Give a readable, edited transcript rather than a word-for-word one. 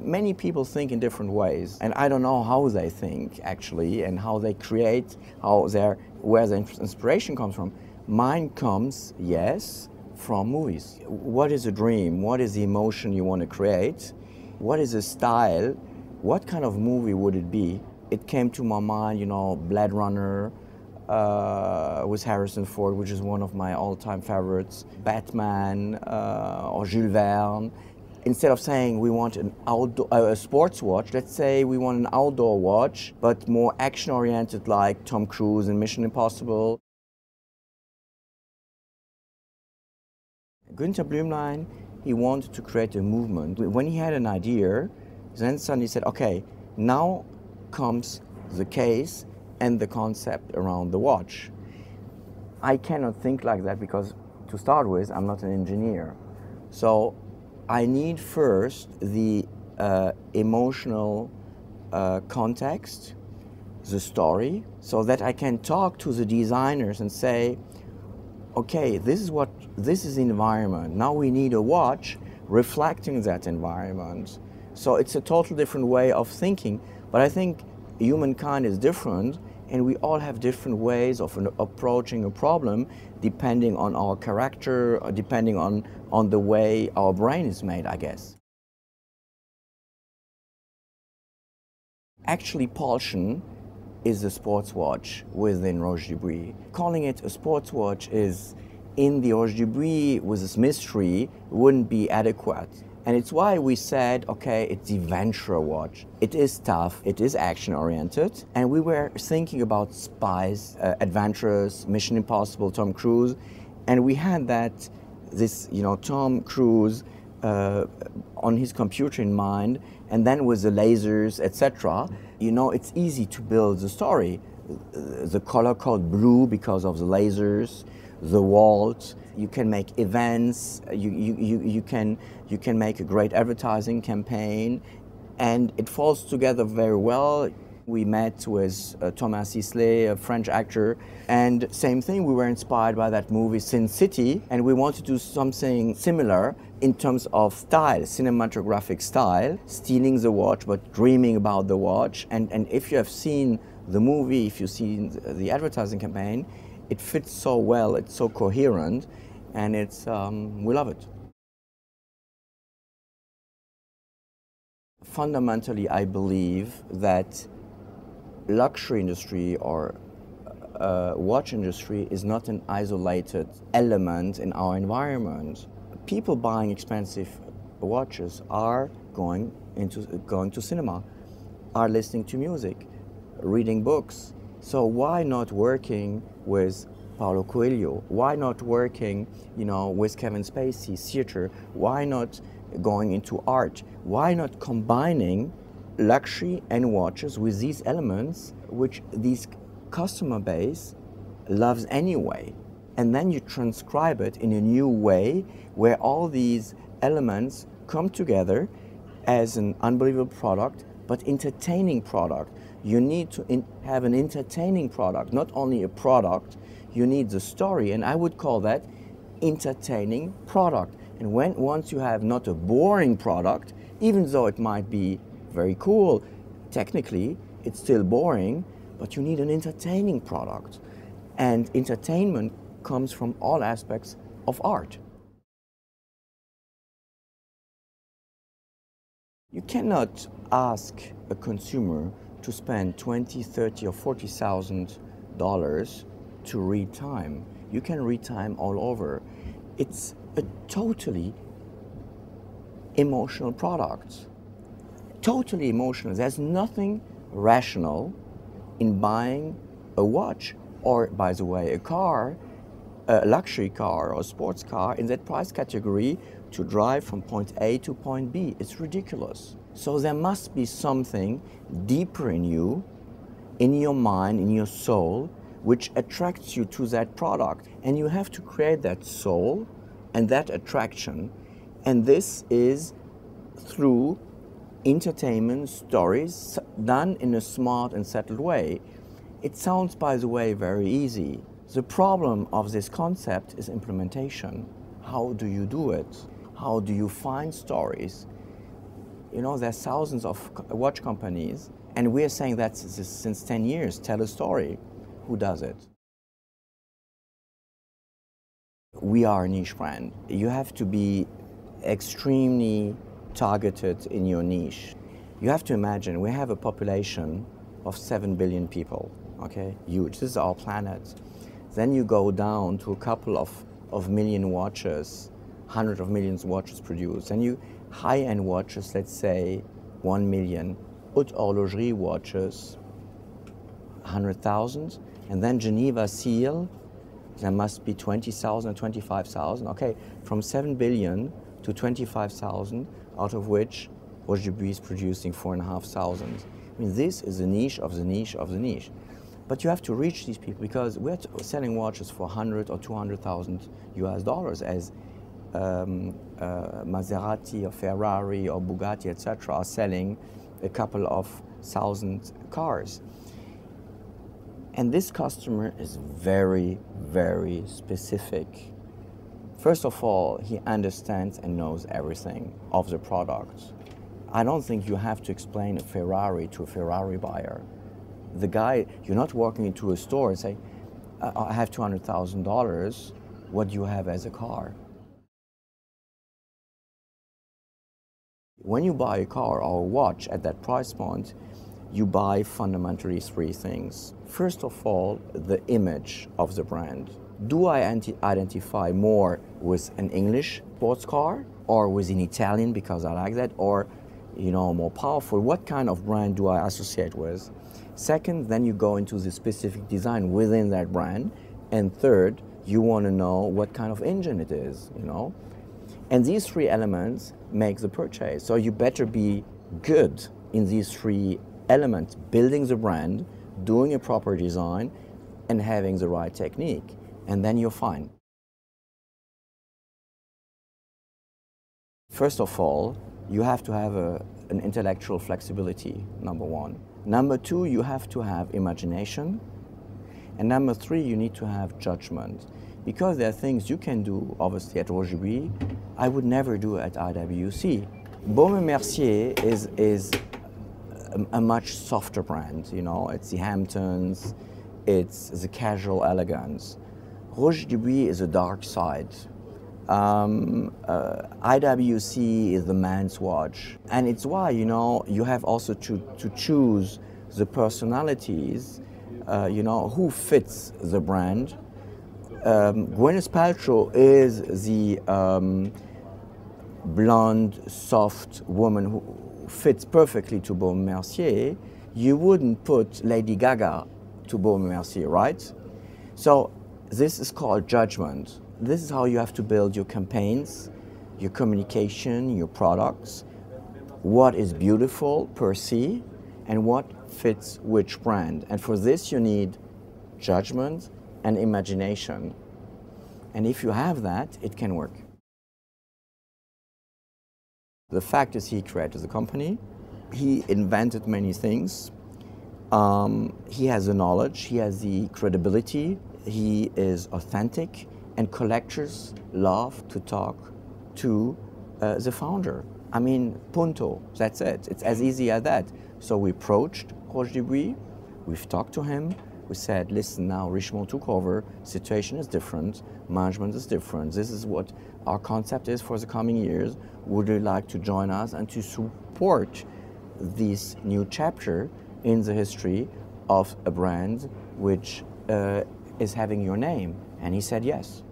Many people think in different ways, and I don't know how they think actually, and how they create, where the inspiration comes from. Mine comes, yes, from movies. What is a dream? What is the emotion you want to create? What is a style? What kind of movie would it be? It came to my mind, you know, Blade Runner with Harrison Ford, which is one of my all-time favorites, Batman or Jules Verne. Instead of saying we want a sports watch, let's say we want an outdoor watch, but more action-oriented like Tom Cruise in Mission Impossible. Günther Blümlein, he wanted to create a movement. When he had an idea, then suddenly said, okay, now comes the case and the concept around the watch. I cannot think like that because, to start with, I'm not an engineer. So I need first the emotional context, the story, so that I can talk to the designers and say, okay, this is the environment. Now we need a watch reflecting that environment. So it's a totally different way of thinking, but I think humankind is different, and we all have different ways of approaching a problem depending on our character, or depending on the way our brain is made, I guess. Actually, Pulsion is a sports watch within Roger Dubuis. Calling it a sports watch is, in the Roger Dubuis with this mystery, wouldn't be adequate. And it's why we said, okay, it's the adventure watch. It is tough, it is action-oriented, and we were thinking about spies, adventurers, Mission Impossible, Tom Cruise, and we had this, you know, Tom Cruise on his computer in mind, and then with the lasers, etc. You know, it's easy to build the story. The color code blue because of the lasers, the vault. You can make events. You can make a great advertising campaign, and it falls together very well. We met with Thomas Sisley, a French actor, and same thing, we were inspired by that movie Sin City, and we wanted to do something similar in terms of style, cinematographic style, stealing the watch but dreaming about the watch. And if you have seen the movie, if you've seen the advertising campaign, it fits so well, it's so coherent, and it's we love it. Fundamentally, I believe that luxury industry or watch industry is not an isolated element in our environment. People buying expensive watches are going to cinema, are listening to music, reading books. So why not working with Paulo Coelho? Why not working, you know, with Kevin Spacey, theater? Why not going into art? Why not combining luxury and watches with these elements which these customer base loves anyway? And then you transcribe it in a new way where all these elements come together as an unbelievable product, but entertaining product. You need to have an entertaining product, not only a product, you need the story, and I would call that entertaining product. And once you have not a boring product, even though it might be very cool, technically it's still boring, but you need an entertaining product. And entertainment comes from all aspects of art. You cannot ask a consumer to spend $20,000, $30,000 or $40,000 to read time. You can read time all over. It's a totally emotional product. Totally emotional. There's nothing rational in buying a watch or, by the way, a car, a luxury car or a sports car in that price category to drive from point A to point B. It's ridiculous. So there must be something deeper in you, in your mind, in your soul, which attracts you to that product. And you have to create that soul and that attraction. And this is through entertainment stories done in a smart and settled way. It sounds, by the way, very easy. The problem of this concept is implementation. How do you do it? How do you find stories? You know, there's thousands of watch companies, and we're saying that since 10 years. Tell a story. Who does it? We are a niche brand. You have to be extremely targeted in your niche. You have to imagine we have a population of 7 billion people, okay? Huge. This is our planet. Then you go down to a couple of million watches, hundreds of millions of watches produced. And you high-end watches, let's say 1 million, haute horlogerie watches, 100,000, and then Geneva seal, there must be 20,000 or 25,000. Okay, from 7 billion to 25,000, out of which Roger Dubuis is producing 4,500. I mean, this is the niche of the niche of the niche. But you have to reach these people because we're selling watches for 100 or 200,000 US dollars as Maserati or Ferrari or Bugatti, etc., are selling a couple of thousand cars. And this customer is very, very specific. First of all, he understands and knows everything of the product. I don't think you have to explain a Ferrari to a Ferrari buyer. The guy, you're not walking into a store and say, I have $200,000, what do you have as a car? When you buy a car or a watch at that price point, you buy fundamentally three things. First of all, the image of the brand. Do I identify more with an English sports car or with an Italian because I like that, or more powerful? What kind of brand do I associate with? Second, then you go into the specific design within that brand. And third, you want to know what kind of engine it is, And these three elements make the purchase. So you better be good in these three elements: building the brand, doing a proper design, and having the right technique. And then you're fine. First of all, you have to have an intellectual flexibility, number one. Number two, you have to have imagination. And number three, you need to have judgment. Because there are things you can do, obviously, at Roger Dubuis, I would never do at IWC. Baume Mercier is a much softer brand, It's the Hamptons, it's the casual elegance. Roger Dubuis is a dark side. IWC is the man's watch. And it's why, you have also to choose the personalities, who fits the brand. Gwyneth Paltrow is the blonde, soft woman who fits perfectly to Baume Mercier. You wouldn't put Lady Gaga to Baume Mercier, right? So this is called judgment. This is how you have to build your campaigns, your communication, your products, what is beautiful per se, and what fits which brand. And for this you need judgment and imagination. And if you have that, it can work. The fact is, he created the company. He invented many things. He has the knowledge, he has the credibility, he is authentic, and collectors love to talk to the founder. I mean, punto, that's it. It's as easy as that. So we approached Roger Dubuis, we've talked to him, we said, listen, now Richemont took over, situation is different, management is different, this is what our concept is for the coming years. Would you like to join us and to support this new chapter in the history of a brand which is having your name? And he said yes.